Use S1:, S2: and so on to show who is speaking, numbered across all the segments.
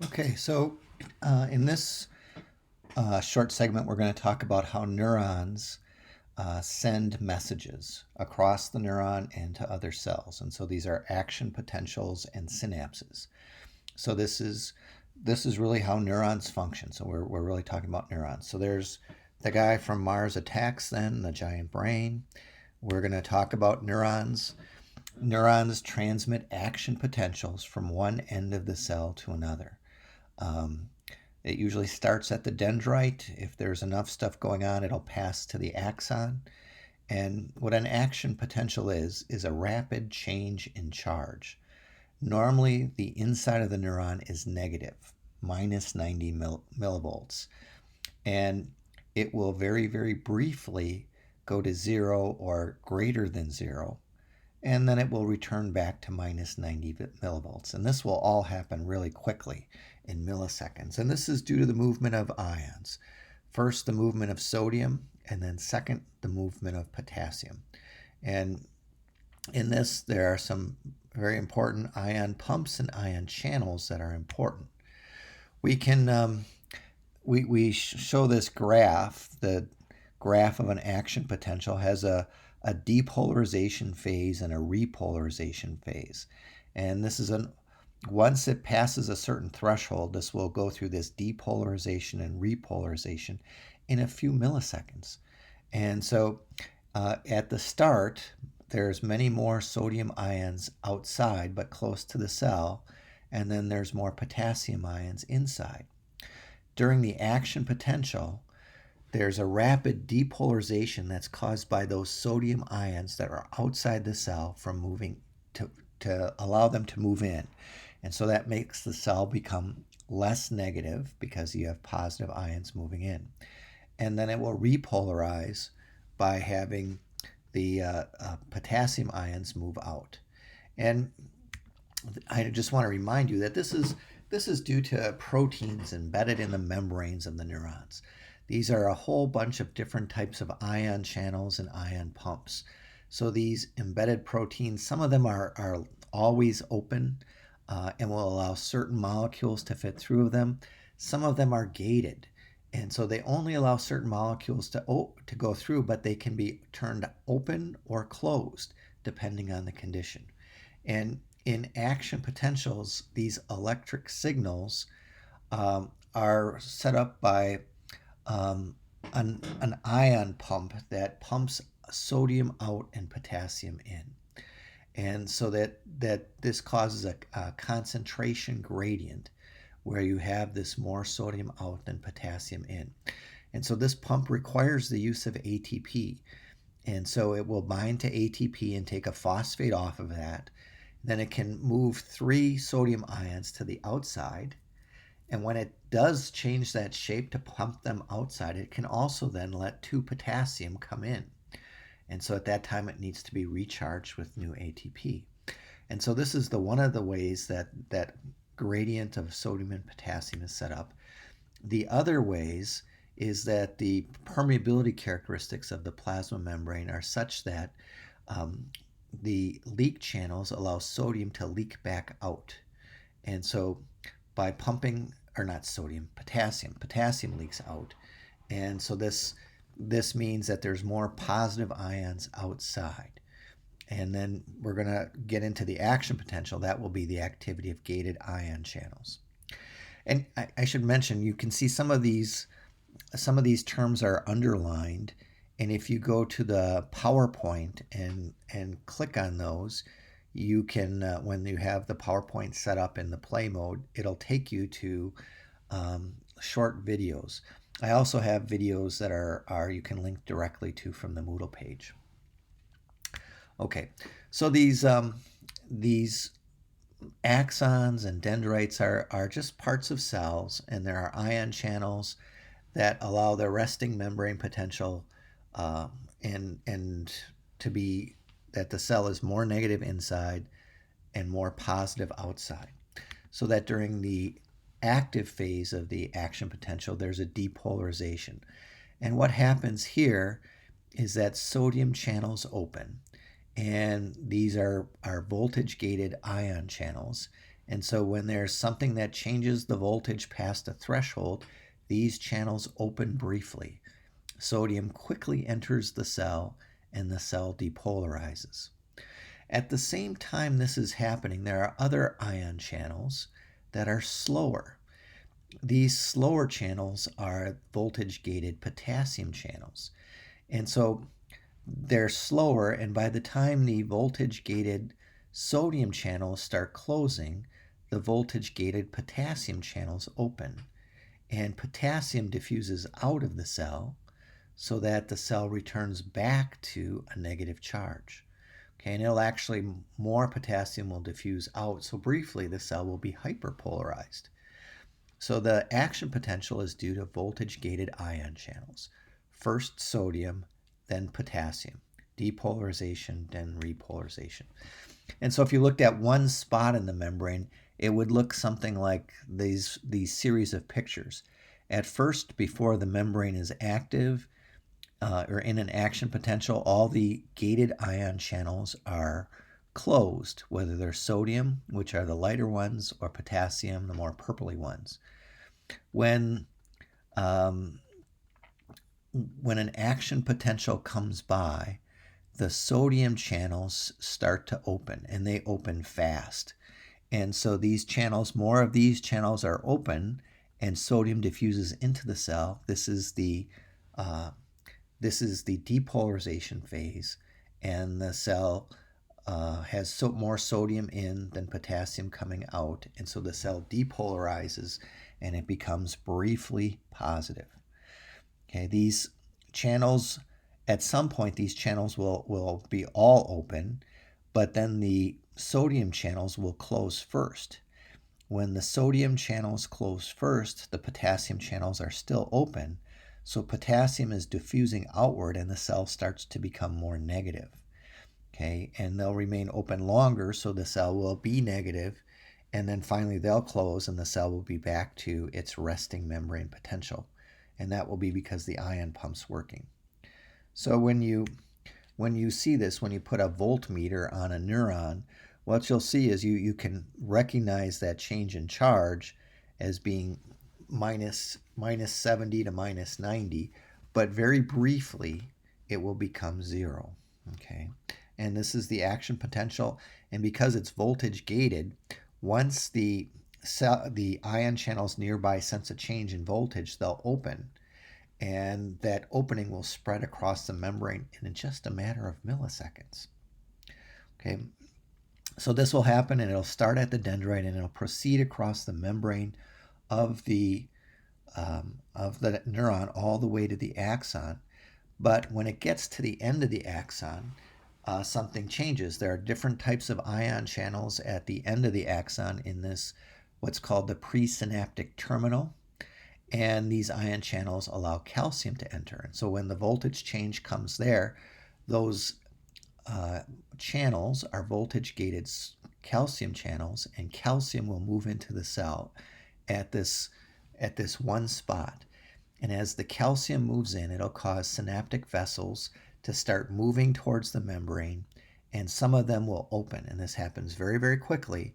S1: Okay, so in this short segment, we're going to talk about how neurons send messages across the neuron and to other cells. And so these are action potentials and synapses. So this is really how neurons function. So we're really talking about neurons. So there's the guy from Mars Attacks, then the giant brain. We're going to talk about neurons. Neurons transmit action potentials from one end of the cell to another. Um, it usually starts at the dendrite. If there's enough stuff going on, it'll pass to the axon. And what an action potential is a rapid change in charge. Normally, the inside of the neuron is negative, minus 90 millivolts. And it will very, very briefly go to zero or greater than zero, and then it will return back to minus 90 millivolts. And this will all happen really quickly in milliseconds. And this is due to the movement of ions. First, the movement of sodium, and then second, the movement of potassium. And in this, there are some very important ion pumps and ion channels that are important. We can we show this graph. The graph of an action potential has a depolarization phase and a repolarization phase. And this is once it passes a certain threshold, this will go through this depolarization and repolarization in a few milliseconds. And so at the start, there's many more sodium ions outside but close to the cell, and then there's more potassium ions inside. During the action potential, there's a rapid depolarization that's caused by those sodium ions that are outside the cell from moving to allow them to move in. And so that makes the cell become less negative because you have positive ions moving in. And then it will repolarize by having the potassium ions move out. And I just want to remind you that this is due to proteins embedded in the membranes of the neurons. These are a whole bunch of different types of ion channels and ion pumps. So these embedded proteins, some of them are always open and will allow certain molecules to fit through them. Some of them are gated. And so they only allow certain molecules to go through, but they can be turned open or closed depending on the condition. And in action potentials, these electric signals are set up by an ion pump that pumps sodium out and potassium in. And so that this causes a concentration gradient where you have this more sodium out than potassium in. And so this pump requires the use of ATP. And so it will bind to ATP and take a phosphate off of that. Then it can move 3 sodium ions to the outside. And when it does change that shape to pump them outside, it can also then let 2 potassium come in. And so at that time, it needs to be recharged with new ATP. And so this is one of the ways that gradient of sodium and potassium is set up. The other ways is that the permeability characteristics of the plasma membrane are such that the leak channels allow sodium to leak back out. And so by pumping, or not sodium, potassium leaks out. And so this means that there's more positive ions outside. And then we're going to get into the action potential. That will be the activity of gated ion channels. And I should mention, you can see some of these terms are underlined. And if you go to the PowerPoint and click on those, you can, when you have the PowerPoint set up in the play mode, it'll take you to short videos. I also have videos that are you can link directly to from the Moodle page. Okay, so these axons and dendrites are just parts of cells, and there are ion channels that allow the resting membrane potential and to be that the cell is more negative inside and more positive outside. So that during the active phase of the action potential, there's a depolarization. And what happens here is that sodium channels open. And these are voltage gated ion channels. And so when there's something that changes the voltage past a threshold, these channels open briefly. Sodium quickly enters the cell and the cell depolarizes. At the same time this is happening, there are other ion channels that are slower. These slower channels are voltage-gated potassium channels. And so they're slower, and by the time the voltage-gated sodium channels start closing, the voltage-gated potassium channels open. And potassium diffuses out of the cell so that the cell returns back to a negative charge. Okay, and it'll actually, more potassium will diffuse out, so briefly the cell will be hyperpolarized. So the action potential is due to voltage-gated ion channels. First sodium, then potassium. Depolarization, then repolarization. And so if you looked at one spot in the membrane, it would look something like these series of pictures. At first, before the membrane is active or in an action potential, all the gated ion channels are closed, whether they're sodium, which are the lighter ones, or potassium, the more purpley ones. When an action potential comes by, the sodium channels start to open, and they open fast. And so these channels, more of these channels are open, and sodium diffuses into the cell. This is the depolarization phase, and the cell has more sodium in than potassium coming out, and so the cell depolarizes and it becomes briefly positive. Okay, these channels, at some point, these channels will be all open, but then the sodium channels will close first. When the sodium channels close first, the potassium channels are still open, so potassium is diffusing outward and the cell starts to become more negative. Okay, and they'll remain open longer, so the cell will be negative, and then finally they'll close and the cell will be back to its resting membrane potential. And that will be because the ion pump's working. So when you see this, when you put a voltmeter on a neuron, what you'll see is you can recognize that change in charge as being minus 70 to minus 90, but very briefly it will become 0. Okay, and this is the action potential, and because it's voltage gated, once the ion channels nearby sense a change in voltage, they'll open, and that opening will spread across the membrane in just a matter of milliseconds. Okay, so this will happen, and it'll start at the dendrite, and it'll proceed across the membrane of the neuron all the way to the axon. But when it gets to the end of the axon, something changes. There are different types of ion channels at the end of the axon in this, what's called the presynaptic terminal. And these ion channels allow calcium to enter. And so when the voltage change comes there, those channels are voltage-gated calcium channels, and calcium will move into the cell at this one spot. And as the calcium moves in, it'll cause synaptic vessels to start moving towards the membrane, and some of them will open, and this happens very, very quickly.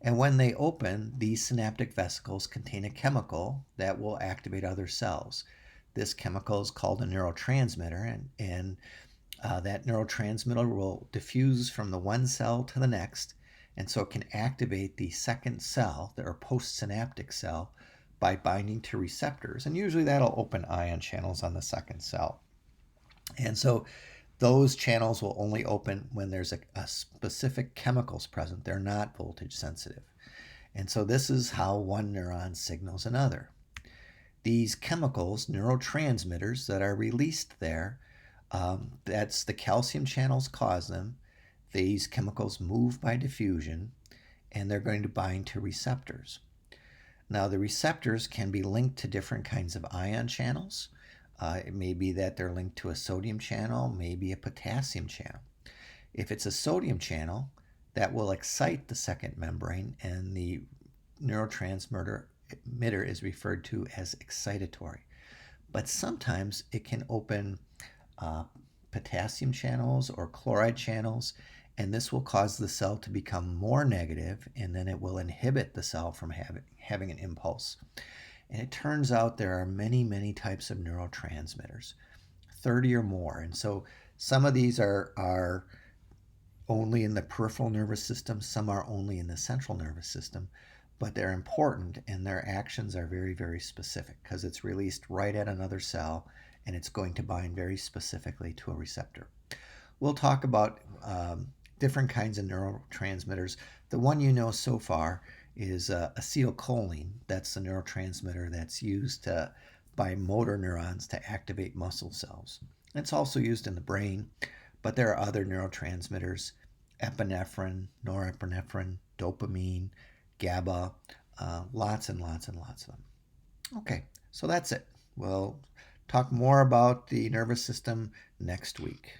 S1: And when they open, these synaptic vesicles contain a chemical that will activate other cells. This chemical is called a neurotransmitter, and that neurotransmitter will diffuse from the one cell to the next, and so it can activate the second cell, or postsynaptic cell, by binding to receptors, and usually that'll open ion channels on the second cell. And so those channels will only open when there's a specific chemicals present. They're not voltage sensitive. And so this is how one neuron signals another. These chemicals, neurotransmitters that are released there, that's the calcium channels cause them. These chemicals move by diffusion, and they're going to bind to receptors. Now, the receptors can be linked to different kinds of ion channels. It may be that they're linked to a sodium channel, maybe a potassium channel. If it's a sodium channel, that will excite the second membrane, and the neurotransmitter is referred to as excitatory. But sometimes it can open potassium channels or chloride channels, and this will cause the cell to become more negative, and then it will inhibit the cell from having an impulse. And it turns out there are many, many types of neurotransmitters, 30 or more. And so some of these are only in the peripheral nervous system, some are only in the central nervous system, but they're important and their actions are very, very specific because it's released right at another cell and it's going to bind very specifically to a receptor. We'll talk about different kinds of neurotransmitters. The one you know so far is acetylcholine. That's the neurotransmitter that's used by motor neurons to activate muscle cells. It's also used in the brain, but there are other neurotransmitters: epinephrine, norepinephrine, dopamine, GABA, lots and lots and lots of them. Okay, so that's it. We'll talk more about the nervous system next week.